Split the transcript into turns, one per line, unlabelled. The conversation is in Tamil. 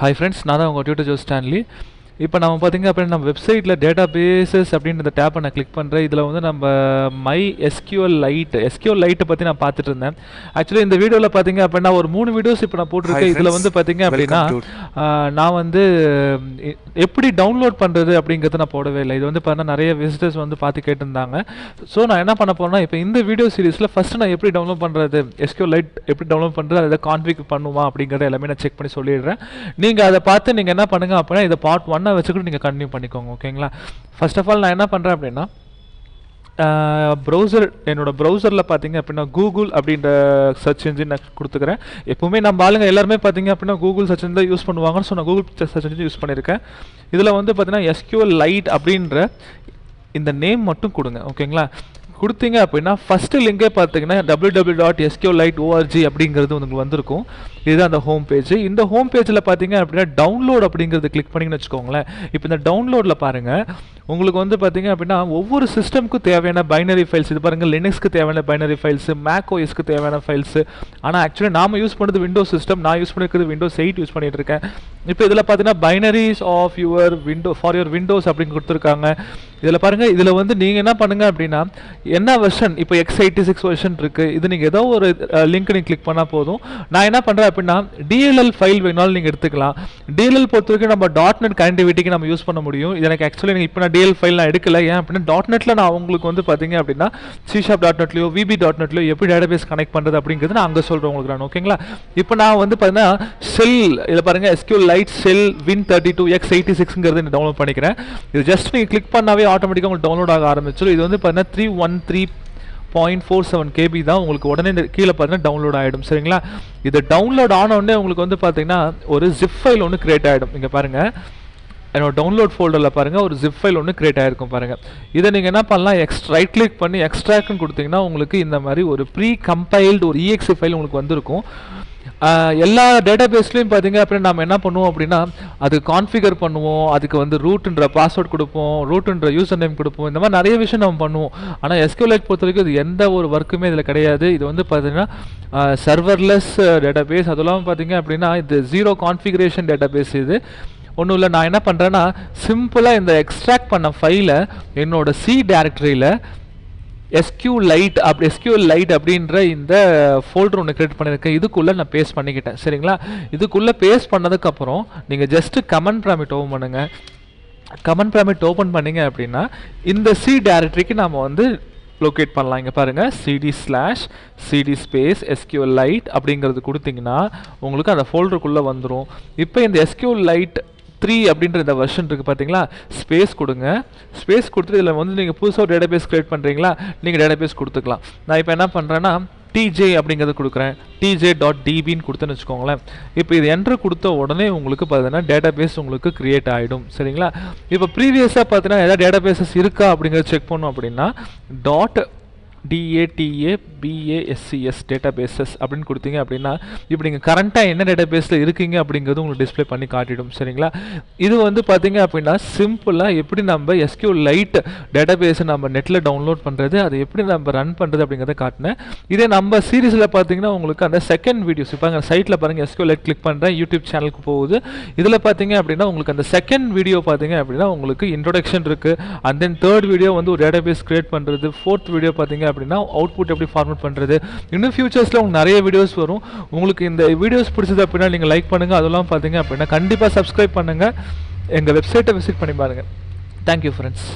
Hi friends, நான் தான் உங்கள் டியூட்டர் ஜோ ஸ்டான்லி. இப்போ நம்ம பார்த்திங்க அப்படின்னா நம்ம வெப்சைட்டில் டேட்டா பேசஸ் அப்படின்ற டேப்பை நான் கிளிக் பண்ணுறேன். இதில் வந்து நம்ம மை எஸ்கியூஎல் லைட்டை பற்றி நான் பார்த்துட்டு இருந்தேன். ஆக்சுவலி இந்த வீடியோவில் பார்த்திங்க அப்படின்னா ஒரு 3 வீடியோஸ் இப்போ நான் போட்டிருக்கேன். இதில் வந்து பார்த்திங்க அப்படின்னா நான் வந்து எப்படி டவுன்லோட் பண்ணுறது அப்படிங்கிறத நான் போடவே இல்லை. இது வந்து பார்த்தீங்கன்னா நிறைய விசிட்டர்ஸ் வந்து பார்த்து கேட்டிருந்தாங்க. ஸோ நான் என்ன பண்ண போகிறேன்னா இப்போ இந்த வீடியோ சீரிஸில் ஃபஸ்ட்டு நான் எப்படி டவுன்லோட் பண்ணுறது, எஸ்கியூஎல் லைட் எப்படி டவுன்லோட் பண்ணுறது, அதை கான்ஃபிகர் பண்ணுமா அப்படிங்கிறத எல்லாமே நான் செக் பண்ணி சொல்லிடுறேன். நீங்கள் அதை பார்த்து நீங்கள் என்ன பண்ணுங்கள் அப்படின்னா இதை பார்ட் 1 வச்சுக்கிட்டு நீங்கள் கண்டினியூ பண்ணிக்கோங்க. ஓகேங்களா? ஃபர்ஸ்ட் ஆஃப் ஆல் நான் என்ன பண்ணுறேன் அப்படின்னா ப்ரௌசர், என்னோட ப்ரௌசரில் பார்த்தீங்க அப்படின்னா கூகுள் அப்படின்ற சர்ச் இன்ஜின் நான் கொடுத்துக்கிறேன். எப்பவுமே நம்ம ஆளுங்க எல்லாருமே பார்த்தீங்க அப்படின்னா கூகுள் சர்ச் இன்ஜின் தான் யூஸ் பண்ணுவாங்கன்னு. ஸோ நான் கூகுள் சர்ச் இன்ஜின் யூஸ் பண்ணியிருக்கேன். இதில் வந்து பார்த்தீங்கன்னா எஸ்கியூஎல் லைட் அப்படின்ற இந்த நேம் மட்டும் கொடுங்க. ஓகேங்களா? கொடுத்தீங்க அப்படின்னா ஃபஸ்ட்டு லிங்கே பார்த்தீங்கன்னா www.sqlite.org அப்படிங்கிறது உங்களுக்கு வந்திருக்கும். இதுதான் அந்த ஹோம் பேஜ். இந்த ஹோம் பேஜில் பார்த்தீங்க அப்படின்னா டவுன்லோட் அப்படிங்கிறது கிளிக் பண்ணிங்கன்னு வச்சுக்கோங்களேன். இப்போ இந்த டவுன்லோடில் பாருங்கள், உங்களுக்கு வந்து பார்த்தீங்க அப்படின்னா ஒவ்வொரு சிஸ்டமுக்கும் தேவையான பைனரி ஃபைல்ஸ், இது பாருங்கள் லினக்ஸ்க்கு தேவையான பைனரி ஃபைல்ஸு, மேக் ஓஎஸ்க்கு தேவையான ஃபைல்ஸு. ஆனால் ஆக்சுவலி நாம் யூஸ் பண்ணுறது விண்டோஸ் சிஸ்டம், நான் யூஸ் பண்ணிக்கிறது விண்டோஸ் 8 யூஸ் பண்ணிகிட்டு இருக்கேன். இப்போ இதில் பார்த்தீங்கன்னா பைனரிஸ் ஆஃப் யுவர் விண்டோஸ் அப்படின்னு கொடுத்துருக்காங்க. இதில் பாருங்கள், இதில் வந்து நீங்கள் என்ன பண்ணுங்கள் அப்படின்னா என்ன வெர்ஷன், இப்போ x86 வெர்ஷன் இருக்குது. இது நீங்கள் ஏதோ ஒரு லிங்க் நீங்கள் கிளிக் பண்ணால் போதும். நான் என்ன பண்ணுறேன் அப்படின்னா DLL ஃபைல் வேணாலும் நீங்கள் எடுத்துக்கலாம். DLL பொறுத்த வரைக்கும் நம்ம .NET கனெக்டிவிட்டிக்கு நம்ம யூஸ் பண்ண முடியும். இது எனக்கு ஆக்சுவலி இப்போ நான் DLL ஃபைல் நான் எடுக்கல. ஏன் அப்படின்னா .NETல நான் உங்களுக்கு வந்து பார்த்தீங்க அப்படின்னா C#.NETலையோ VB.NETலையோ எப்படி டேட்டாபேஸ் கனெக்ட் பண்ணுறது அப்படிங்கிறது நான் அங்கே சொல்கிறேன் உங்களுக்கு நான். ஓகேங்களா? இப்போ நான் வந்து பார்த்தீங்கன்னா ஷெல், இதில் பாருங்கள் SQLite ஷெல் Win32 x86ங்கிறது நான் டவுன்லோட் பண்ணிக்கிறேன். இது ஜஸ்ட் நீங்கள் கிளிக் பண்ணாவே ஆட்டோமேட்டிக்காக உங்களுக்கு டவுன்லோட் ஆக ஆரம்பிச்சிடும். இது வந்து பார்த்தீங்கன்னா 313.47 KB தான். உங்களுக்கு உடனே இந்த கீழே பார்த்தீங்கன்னா டவுன்லோட் ஆகிடும். சரிங்களா? இது டவுன்லோட் ஆனோடனே உங்களுக்கு வந்து பார்த்தீங்கன்னா ஒரு ஜிப் ஃபைல் ஒன்று கிரியேட் ஆகிடும். இங்கே பாருங்கள், என்னோட டவுன்லோட் ஃபோல்டரில் பாருங்கள் ஒரு ஜிப் ஃபைல் ஒன்று கிரியேட் ஆகிருக்கும் பாருங்கள். இதை நீங்கள் என்ன பண்ணலாம், ரைட் கிளிக் பண்ணி எக்ஸ்ட்ராக்ட்னு கொடுத்தீங்கன்னா உங்களுக்கு இந்த மாதிரி ஒரு ப்ரீ கம்பைல்டு ஒரு EXE ஃபைல் உங்களுக்கு வந்திருக்கும். எல்லா டேட்டாபேஸ்லையும் பார்த்தீங்க அப்படின்னா நம்ம என்ன பண்ணுவோம் அப்படின்னா அது கான்ஃபிகர் பண்ணுவோம், அதுக்கு வந்து ரூட்ன்ற பாஸ்வேர்ட் கொடுப்போம், ரூட்ன்ற யூசர் நேம் கொடுப்போம், இந்த மாதிரி நிறைய விஷயம் நம்ம பண்ணுவோம். ஆனால் SQLite பொறுத்த வரைக்கும் இது எந்த ஒரு ஒர்க்குமே இதில் கிடையாது. இது வந்து பார்த்தீங்கன்னா சர்வர்லெஸ் டேட்டாபேஸ். அதெல்லாம் பார்த்தீங்க அப்படின்னா இது 0 கான்ஃபிகரேஷன் டேட்டாபேஸ். இது ஒன்றும் இல்லை. நான் என்ன பண்ணுறேன்னா சிம்பிளாக இந்த எக்ஸ்ட்ராக்ட் பண்ண ஃபைலை என்னோட C டைரக்டரியில் SQLite அப்படின்ற இந்த ஃபோல்டர் ஒன்று கிரியேட் பண்ணியிருக்கேன். இதுக்குள்ளே நான் பேஸ்ட் பண்ணிக்கிட்டேன். சரிங்களா? இதுக்குள்ளே பேஸ்ட் பண்ணதுக்கப்புறம் நீங்கள் ஜஸ்ட்டு கமெண்ட் ப்ராமிட் ஓப்பன் பண்ணுங்கள். கமெண்ட் ப்ராமிட் ஓப்பன் பண்ணிங்க அப்படின்னா இந்த C டைரக்டரிக்கு நாம் வந்து லொக்கேட் பண்ணலாம். இங்கே பாருங்கள், cd ஸ்பேஸ் SQLite அப்படிங்கிறது கொடுத்தீங்கன்னா உங்களுக்கு அந்த ஃபோல்டருக்குள்ளே வந்துடும். இப்போ இந்த SQLite 3 அப்படின்ற இந்த வெர்ஷன் இருக்குது பார்த்தீங்களா, ஸ்பேஸ் கொடுங்க. ஸ்பேஸ் கொடுத்துட்டு இதில் வந்து நீங்கள் புதுசாக ஒரு டேட்டாபேஸ் கிரியேட் பண்ணுறீங்களா, நீங்கள் டேட்டாபேஸ் கொடுத்துக்கலாம். நான் இப்போ என்ன பண்ணுறேன்னா TJ அப்படிங்கிறது கொடுக்குறேன். tj.dbன்னு கொடுத்தேன்னு வச்சுக்கோங்களேன். இப்போ இது என்ட்ரு கொடுத்த உடனே உங்களுக்கு பார்த்தீங்கன்னா டேட்டாபேஸ் உங்களுக்கு கிரியேட் ஆகிடும். சரிங்களா? இப்போ ப்ரீவியஸாக பார்த்தீங்கன்னா எதாவது டேட்டாபேஸஸ் இருக்கா அப்படிங்கிறத செக் பண்ணோம் அப்படின்னா DATABASES டேட்டாபேசஸ் அப்படின்னு கொடுத்தீங்க அப்படின்னா இப்போ நீங்கள் கரண்ட்டாக என்ன டேட்டாபேஸில் இருக்கீங்க அப்படிங்கிறது உங்களுக்கு டிஸ்பிளே பண்ணி காட்டிடும். சரிங்களா? இது வந்து பார்த்தீங்க அப்படின்னா சிம்பிளாக எப்படி நம்ம SQLite டேட்டாபேஸை நம்ம நெட்டில் டவுன்லோட் பண்ணுறது, அதை எப்படி நம்ம ரன் பண்ணுறது அப்படிங்கிறத காட்டினேன். இதே நம்ம சீரீஸில் பார்த்தீங்கன்னா உங்களுக்கு அந்த செகண்ட் வீடியோஸ் இப்போ அங்கே சைட்டில் பாருங்கள் SQLite கிளிக் பண்ணுறேன், யூடியூப் சேனலுக்கு போகுது. இதில் பார்த்தீங்க அப்படின்னா உங்களுக்கு அந்த செகண்ட் வீடியோ பார்த்தீங்க அப்படின்னா உங்களுக்கு இன்ட்ரோடக்ஷன் இருக்குது. அண்ட் தென் தேர்ட் வீடியோ வந்து ஒரு டேட்டாபேஸ் கிரியேட் பண்ணுறது, ஃபோர்த் வீடியோ பார்த்தீங்க அப்படின்னா அவுட்புட் எப்படி ஃபார்மேட் பண்ணுறது. இன்னும் ஃபியூச்சர்ஸில் உங்களுக்கு நிறைய வீடியோஸ் வரும். உங்களுக்கு இந்த வீடியோஸ் பிடிச்சது அப்படின்னா நீங்கள் லைக் பண்ணுங்கள். அதெல்லாம் பார்த்தீங்க அப்படின்னா கண்டிப்பாக சப்ஸ்கிரைப் பண்ணுங்கள். எங்கள் வெப்சைட்டை விசிட் பண்ணி பாருங்கள். Thank you friends.